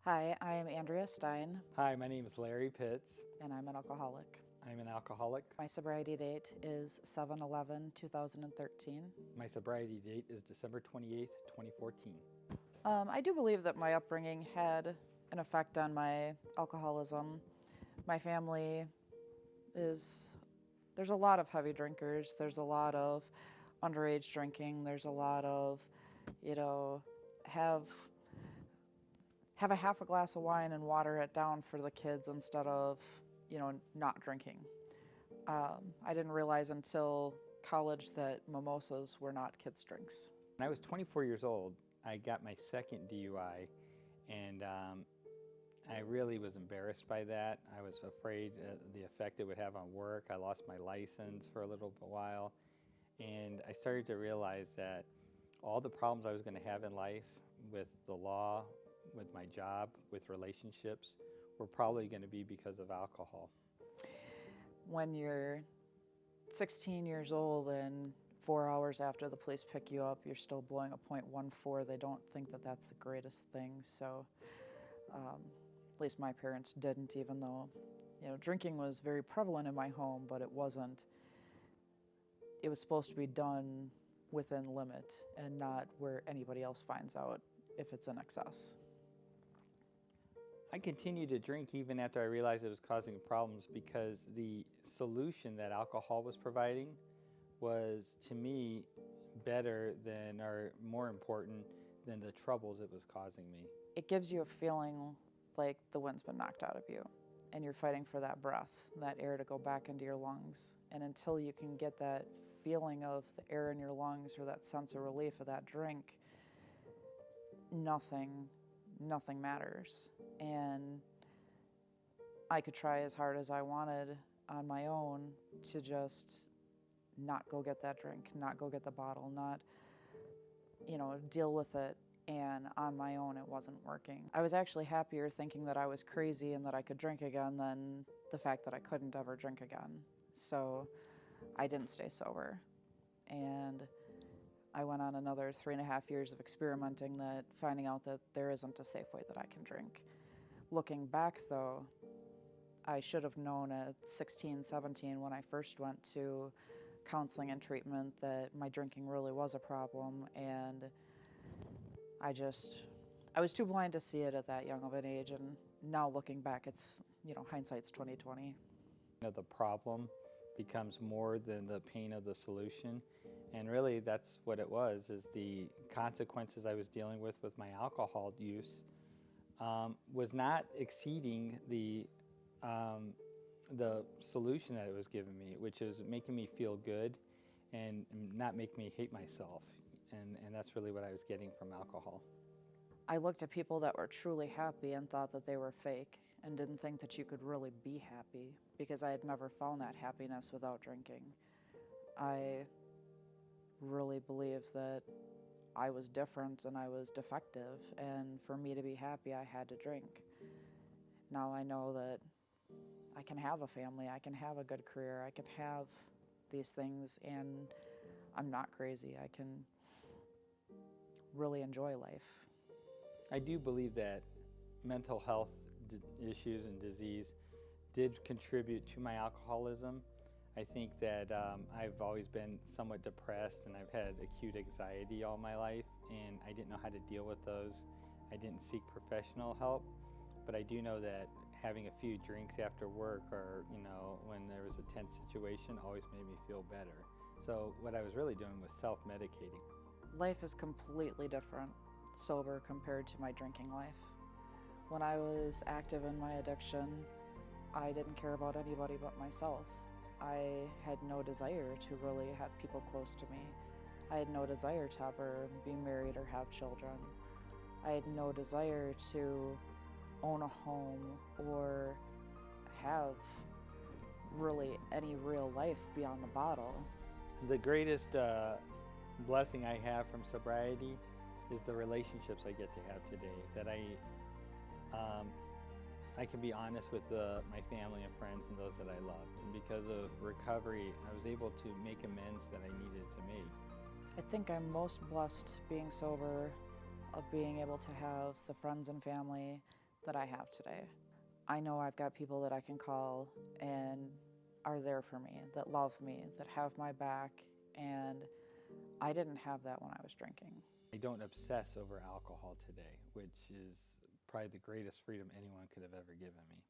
Hi, I am Andrea Stein, Hi, my name is Larry Pitts. and I'm an alcoholic. I'm an alcoholic. My sobriety date is 7/11/2013. My sobriety date is December 28th, 2014. I do believe that my upbringing had an effect on my alcoholism. My family there's a lot of heavy drinkers, there's a lot of underage drinking, there's a lot of, you know, have a half a glass of wine and water it down for the kids instead of, not drinking. I didn't realize until college that mimosas were not kids' drinks. When I was 24 years old, I got my second DUI, and I really was embarrassed by that. I was afraid the effect it would have on work. I lost my license for a little while, and I started to realize that all the problems I was going to have in life with the law, with my job, with relationships, were probably going to be because of alcohol. When you're 16 years old and 4 hours after the police pick you up, you're still blowing a .14, they don't think that that's the greatest thing. So at least my parents didn't, even though, drinking was very prevalent in my home, but it was supposed to be done within limit and not where anybody else finds out if it's in excess. I continued to drink even after I realized it was causing problems because the solution that alcohol was providing was, to me, better than or more important than the troubles it was causing me. It gives you a feeling like the wind's been knocked out of you and you're fighting for that breath, that air to go back into your lungs. And until you can get that feeling of the air in your lungs or that sense of relief of that drink, nothing matters. And I could try as hard as I wanted on my own to just not go get that drink, not go get the bottle, not, deal with it. And on my own, it wasn't working. I was actually happier thinking that I was crazy and that I could drink again than the fact that I couldn't ever drink again. So I didn't stay sober. And I went on another 3.5 years of experimenting, finding out that there isn't a safe way that I can drink. Looking back though, I should have known at 16, 17 when I first went to counseling and treatment that my drinking really was a problem, and I was too blind to see it at that young of an age, and now looking back, it's, hindsight's 20/20. The problem becomes more than the pain of the solution, and really that's what it was, is the consequences I was dealing with my alcohol use was not exceeding the solution that it was giving me, which is making me feel good and not make me hate myself. And that's really what I was getting from alcohol. I looked at people that were truly happy and thought that they were fake and didn't think that you could really be happy because I had never found that happiness without drinking. I really believed that I was different and I was defective, and for me to be happy, I had to drink. Now I know that I can have a family, I can have a good career, I can have these things, and I'm not crazy. I can really enjoy life. I do believe that mental health issues and disease did contribute to my alcoholism. I think that I've always been somewhat depressed, and I've had acute anxiety all my life, and I didn't know how to deal with those. I didn't seek professional help, but I do know that having a few drinks after work or, when there was a tense situation always made me feel better. So what I was really doing was self-medicating. Life is completely different sober compared to my drinking life. When I was active in my addiction, I didn't care about anybody but myself. I had no desire to really have people close to me. I had no desire to ever be married or have children. I had no desire to own a home or have really any real life beyond the bottle. The greatest blessing I have from sobriety is the relationships I get to have today, that I can be honest with my family and friends and those that I loved. And because of recovery, I was able to make amends that I needed to make. I think I'm most blessed being sober, of being able to have the friends and family that I have today. I know I've got people that I can call and are there for me, that love me, that have my back, and I didn't have that when I was drinking. I don't obsess over alcohol today, which is probably the greatest freedom anyone could have ever given me.